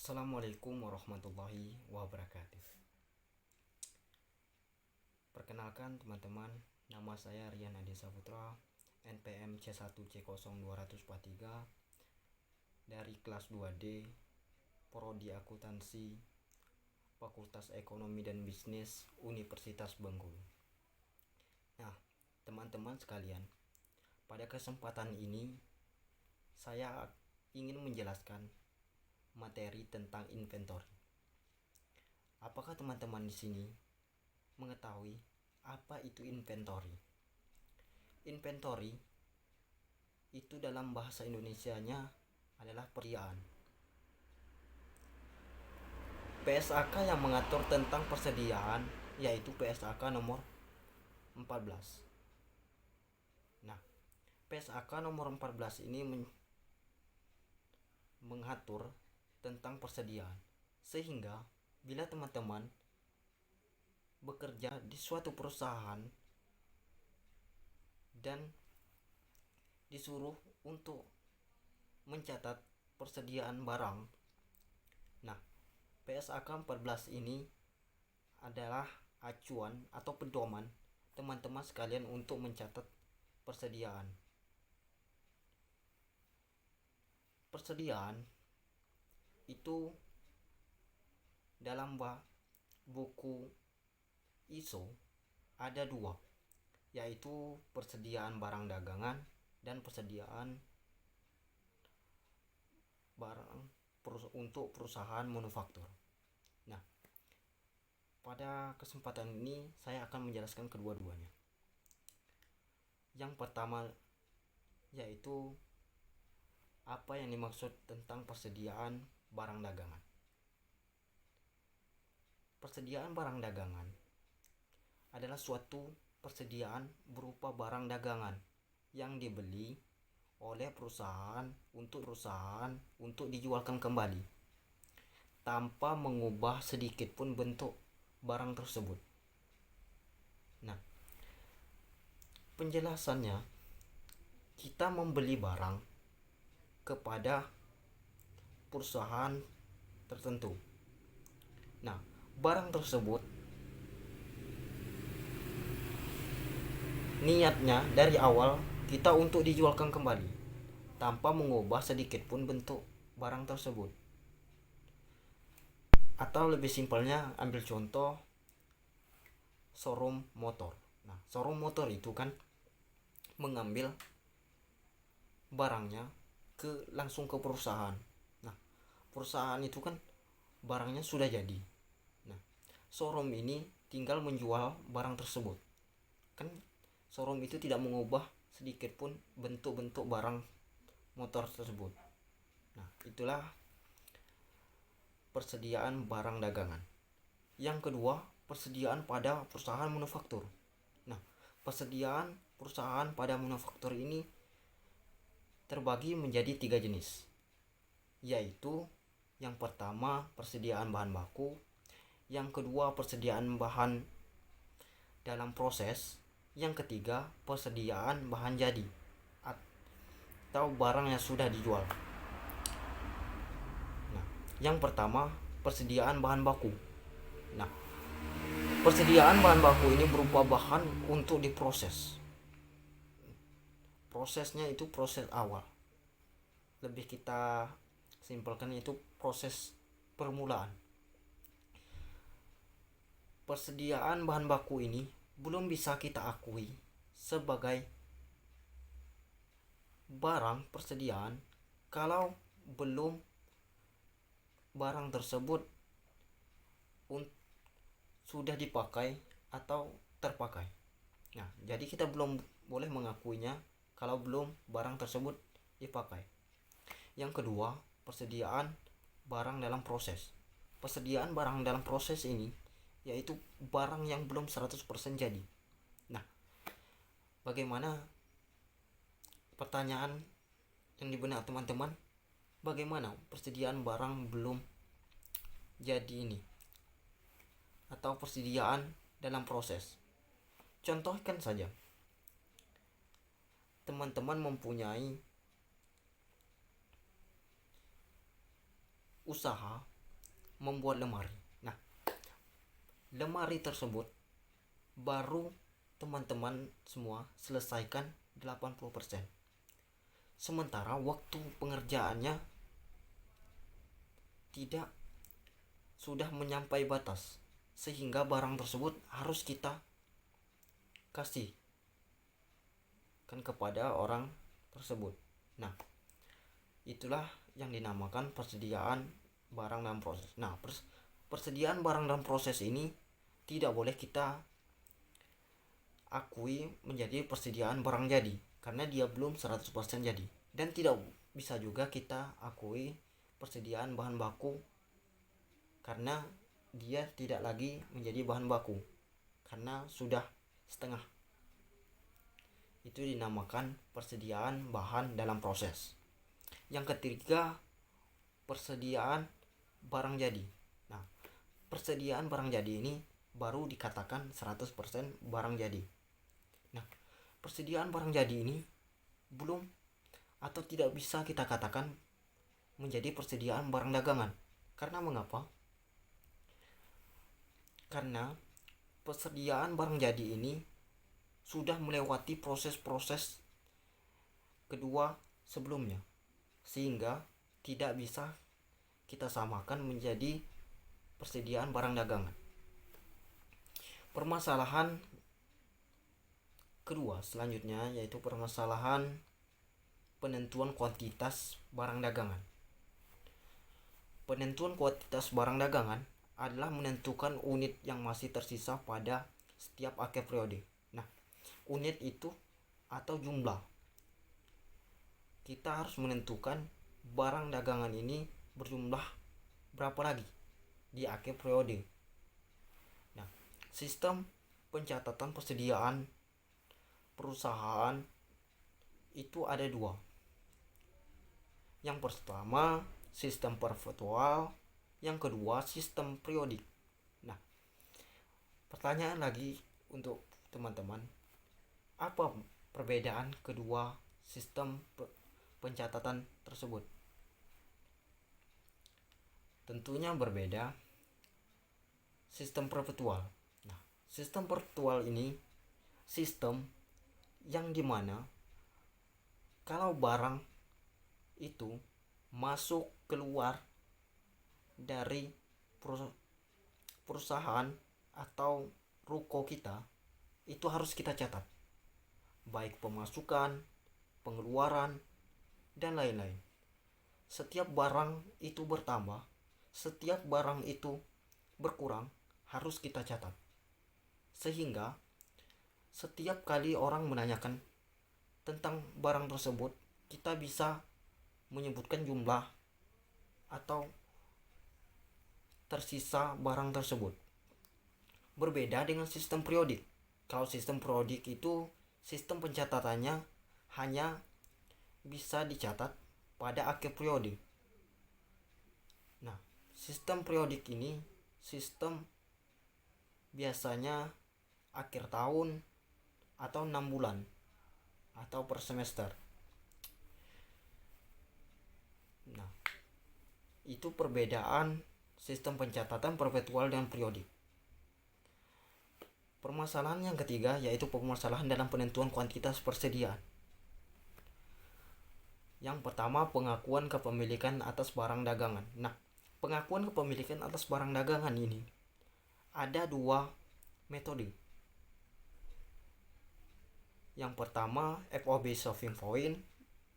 Assalamualaikum warahmatullahi wabarakatuh. Perkenalkan teman-teman, nama saya Rian Adi Saputra, NPM C1C0243 dari kelas 2D, Prodi Akuntansi, Fakultas Ekonomi dan Bisnis, Universitas Bengkulu. Nah, teman-teman sekalian, pada kesempatan ini saya ingin menjelaskan materi tentang inventory. Apakah teman-teman di sini mengetahui apa itu inventory? Inventory itu dalam bahasa Indonesianya adalah persediaan. PSAK yang mengatur tentang persediaan yaitu PSAK nomor 14. Nah, PSAK nomor 14 ini mengatur tentang persediaan, sehingga bila teman-teman bekerja di suatu perusahaan dan disuruh untuk mencatat persediaan barang. Nah, PSAK 14 ini adalah acuan atau pedoman teman-teman sekalian untuk mencatat persediaan. Persediaan itu dalam buku ISO ada dua, yaitu persediaan barang dagangan dan persediaan barang untuk perusahaan manufaktur. Nah, pada kesempatan ini saya akan menjelaskan kedua-duanya. Yang pertama yaitu apa yang dimaksud tentang persediaan barang dagangan. Persediaan barang dagangan adalah suatu persediaan berupa barang dagangan yang dibeli oleh perusahaan untuk dijualkan kembali tanpa mengubah sedikit pun bentuk barang tersebut. Nah, penjelasannya, kita membeli barang kepada perusahaan tertentu. Nah, barang tersebut niatnya dari awal kita untuk dijualkan kembali tanpa mengubah sedikit pun bentuk barang tersebut. Atau lebih simpelnya, ambil contoh showroom motor. Nah, showroom motor itu kan mengambil barangnya langsung ke perusahaan. Nah, perusahaan itu kan barangnya sudah jadi. Nah, showroom ini tinggal menjual barang tersebut. Kan showroom itu tidak mengubah sedikit pun bentuk-bentuk barang motor tersebut. Nah, itulah persediaan barang dagangan. Yang kedua, persediaan pada perusahaan manufaktur. Nah, persediaan perusahaan pada manufaktur ini terbagi menjadi 3 jenis, yaitu yang pertama persediaan bahan baku, yang kedua persediaan bahan dalam proses, yang ketiga persediaan bahan jadi atau barang yang sudah dijual. Nah, yang pertama persediaan bahan baku. Nah, persediaan bahan baku ini berupa bahan untuk diproses. Prosesnya itu proses awal. Lebih kita simpelkan itu proses permulaan. Persediaan bahan baku ini belum bisa kita akui sebagai barang persediaan kalau belum barang tersebut sudah dipakai atau terpakai. Nah, jadi kita belum boleh mengakuinya kalau belum barang tersebut dipakai. Yang kedua, persediaan barang dalam proses. Persediaan barang dalam proses ini yaitu barang yang belum 100% jadi. Nah, bagaimana, pertanyaan yang di benak teman-teman, bagaimana persediaan barang belum jadi ini atau persediaan dalam proses? Contohkan saja, teman-teman mempunyai usaha membuat lemari. Nah, lemari tersebut baru teman-teman semua selesaikan 80%. Sementara waktu pengerjaannya tidak sudah menyampai batas, sehingga barang tersebut harus kita kasih kan kepada orang tersebut. Nah, itulah yang dinamakan persediaan barang dalam proses. Nah, persediaan barang dalam proses ini tidak boleh kita akui menjadi persediaan barang jadi, karena dia belum 100% jadi. Dan tidak bisa juga kita akui persediaan bahan baku, karena dia tidak lagi menjadi bahan baku, karena sudah setengah. Itu dinamakan persediaan bahan dalam proses. Yang ketiga, persediaan barang jadi. Nah, persediaan barang jadi ini baru dikatakan 100% barang jadi. Nah, persediaan barang jadi ini belum atau tidak bisa kita katakan menjadi persediaan barang dagangan. Karena mengapa? Karena persediaan barang jadi ini sudah melewati proses-proses kedua sebelumnya, sehingga tidak bisa kita samakan menjadi persediaan barang dagangan. Permasalahan kedua selanjutnya yaitu permasalahan penentuan kuantitas barang dagangan. Penentuan kuantitas barang dagangan adalah menentukan unit yang masih tersisa pada setiap akhir periode. Nah, unit itu atau jumlah. Kita harus menentukan barang dagangan ini berjumlah berapa lagi di akhir periode. Nah, sistem pencatatan persediaan perusahaan itu ada dua. Yang pertama sistem perpetual, yang kedua sistem periodik. Nah, pertanyaan lagi untuk teman-teman, apa perbedaan kedua sistem pencatatan tersebut? Tentunya berbeda. Sistem perpetual. Nah, sistem perpetual ini sistem yang dimana kalau barang itu masuk keluar dari perusahaan atau ruko kita, itu harus kita catat, baik pemasukan, pengeluaran, dan lain-lain. Setiap barang itu bertambah, setiap barang itu berkurang, harus kita catat. Sehingga setiap kali orang menanyakan tentang barang tersebut, kita bisa menyebutkan jumlah atau tersisa barang tersebut. Berbeda dengan sistem periodik. Kalau sistem periodik itu sistem pencatatannya hanya bisa dicatat pada akhir periode. Nah, sistem periodik ini sistem biasanya akhir tahun atau 6 bulan atau per semester. Nah, itu perbedaan sistem pencatatan perpetual dan periodik. Permasalahan yang ketiga yaitu permasalahan dalam penentuan kuantitas persediaan. Yang pertama, pengakuan kepemilikan atas barang dagangan. Nah, pengakuan kepemilikan atas barang dagangan ini ada dua metode. Yang pertama FOB Solving Point,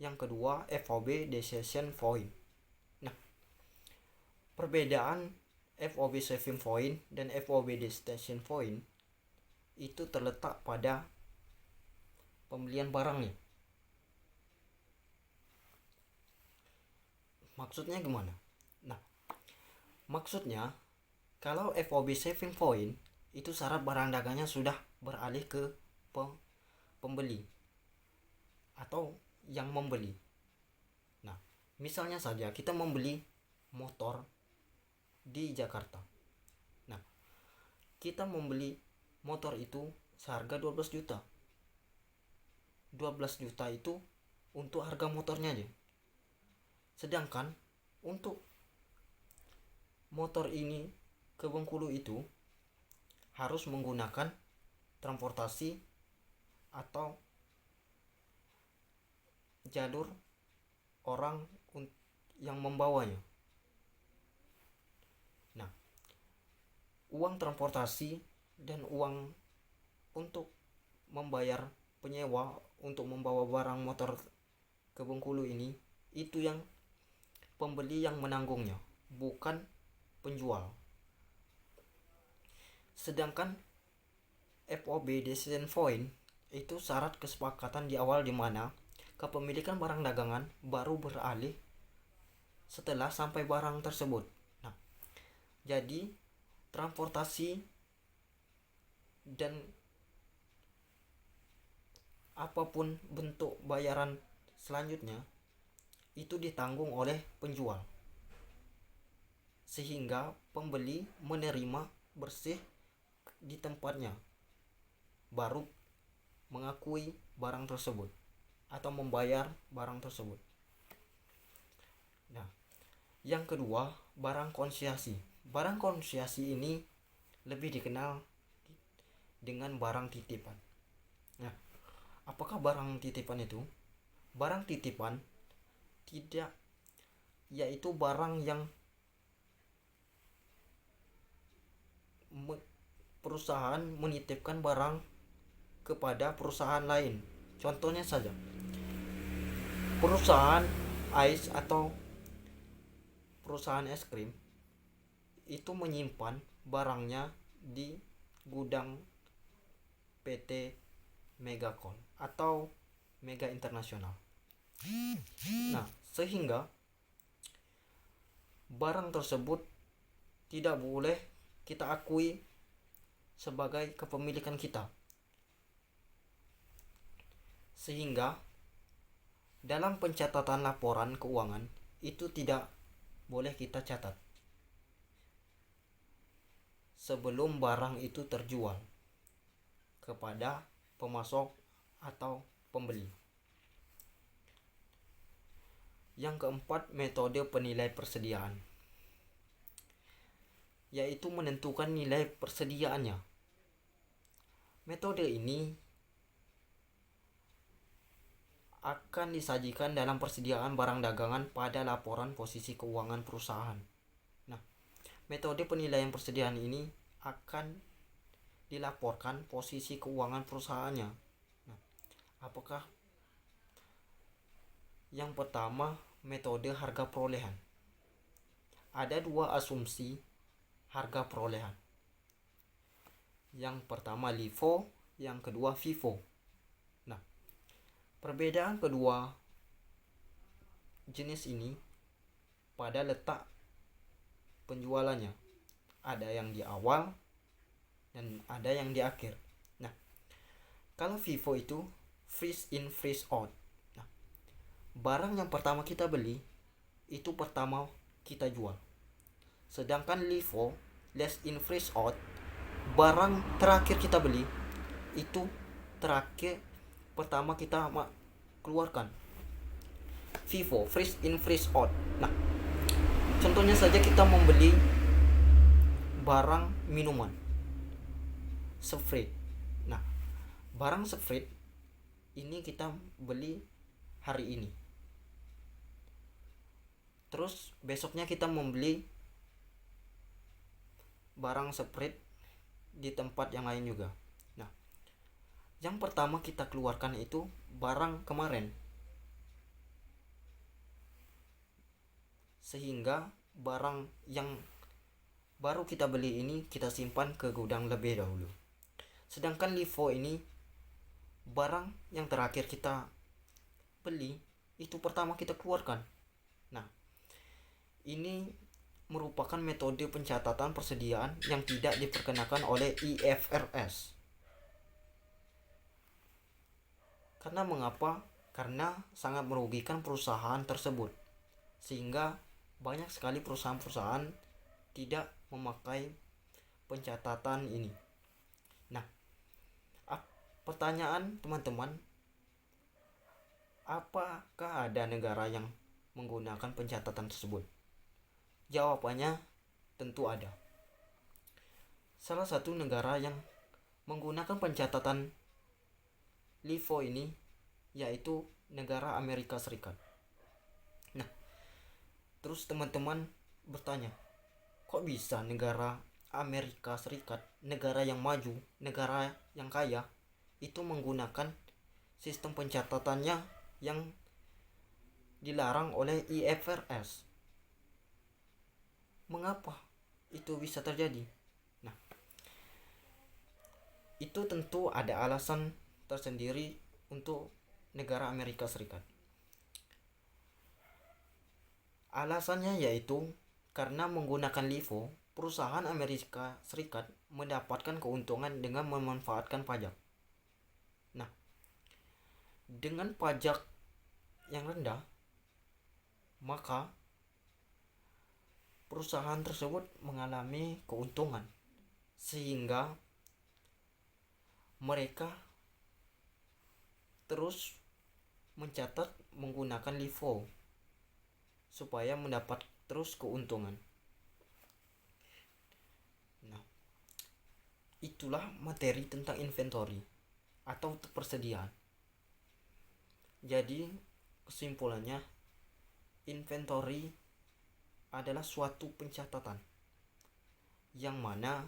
yang kedua FOB Decision Point. Nah, perbedaan FOB Solving Point dan FOB Decision Point itu terletak pada pembelian barangnya. Maksudnya gimana? Nah, maksudnya kalau FOB Saving Point itu syarat barang dagangnya sudah beralih ke pembeli atau yang membeli. Nah, misalnya saja kita membeli motor di Jakarta. Nah, kita membeli motor itu seharga 12 juta. 12 juta itu untuk harga motornya aja. Sedangkan untuk motor ini ke Bengkulu itu harus menggunakan transportasi atau jalur orang yang membawanya. Nah, uang transportasi dan uang untuk membayar penyewa untuk membawa barang motor ke Bengkulu ini, itu yang pembeli yang menanggungnya, bukan penjual. Sedangkan FOB decision point itu syarat kesepakatan di awal, di mana kepemilikan barang dagangan baru beralih setelah sampai barang tersebut. Nah, jadi transportasi dan apapun bentuk bayaran selanjutnya itu ditanggung oleh penjual, sehingga pembeli menerima bersih di tempatnya, baru mengakui barang tersebut atau membayar barang tersebut. Nah, yang kedua, barang konsiasi. Barang konsiasi ini lebih dikenal dengan barang titipan. Nah, apakah barang titipan itu? Barang titipan tidak, yaitu barang yang perusahaan menitipkan barang kepada perusahaan lain. Contohnya saja, perusahaan ais atau perusahaan es krim itu menyimpan barangnya di gudang PT Megacol atau Mega Internasional. Nah, sehingga barang tersebut tidak boleh kita akui sebagai kepemilikan kita, sehingga dalam pencatatan laporan keuangan itu tidak boleh kita catat sebelum barang itu terjual kepada pemasok atau pembeli. Yang keempat, metode penilai persediaan, yaitu menentukan nilai persediaannya. Metode ini akan disajikan dalam persediaan barang dagangan pada laporan posisi keuangan perusahaan. Nah, metode penilaian persediaan ini akan dilaporkan posisi keuangan perusahaannya. Nah, apakah? Yang pertama, metode harga perolehan. Ada dua asumsi harga perolehan. Yang pertama LIFO, yang kedua FIFO. Nah, perbedaan kedua jenis ini pada letak penjualannya. Ada yang di awal dan ada yang di akhir. Nah, kalau FIFO itu freeze in freeze out. Nah, barang yang pertama kita beli itu pertama kita jual. Sedangkan LIFO, last in freeze out, barang terakhir kita beli itu terakhir pertama kita keluarkan. FIFO, freeze in freeze out. Nah, contohnya saja kita membeli barang minuman Sprite. Nah, barang Sprite ini kita beli hari ini, terus besoknya kita membeli barang Sprite di tempat yang lain juga. Nah, yang pertama kita keluarkan itu barang kemarin, sehingga barang yang baru kita beli ini kita simpan ke gudang lebih dahulu. Sedangkan LIFO ini barang yang terakhir kita beli itu pertama kita keluarkan. Nah, ini merupakan metode pencatatan persediaan yang tidak diperkenakan oleh IFRS. Karena mengapa? Karena sangat merugikan perusahaan tersebut, sehingga banyak sekali perusahaan-perusahaan tidak memakai pencatatan ini. Nah, pertanyaan teman-teman, apakah ada negara yang menggunakan pencatatan tersebut? Jawabannya tentu ada. Salah satu negara yang menggunakan pencatatan LIFO ini yaitu negara Amerika Serikat. Nah, terus teman-teman bertanya, kok bisa negara Amerika Serikat, negara yang maju, negara yang kaya, itu menggunakan sistem pencatatannya yang dilarang oleh IFRS? Mengapa itu bisa terjadi? Nah, itu tentu ada alasan tersendiri untuk negara Amerika Serikat. Alasannya yaitu karena menggunakan LIFO, perusahaan Amerika Serikat mendapatkan keuntungan dengan memanfaatkan pajak. Nah, dengan pajak yang rendah, maka perusahaan tersebut mengalami keuntungan sehingga mereka terus mencatat menggunakan LIFO supaya mendapat terus keuntungan. Nah, itulah materi tentang inventory atau persediaan. Jadi kesimpulannya, inventory adalah suatu pencatatan yang mana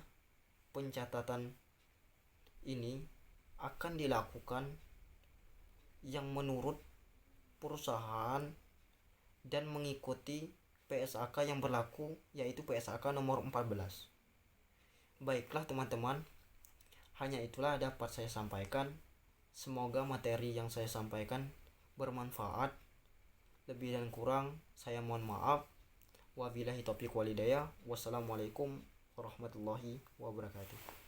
pencatatan ini akan dilakukan yang menurut perusahaan dan mengikuti PSAK yang berlaku, yaitu PSAK nomor 14. Baiklah teman-teman, hanya itulah dapat saya sampaikan. Semoga materi yang saya sampaikan bermanfaat. Lebih dan kurang saya mohon maaf. Wabillahi taufiq walhidayah. Wassalamualaikum warahmatullahi wabarakatuh.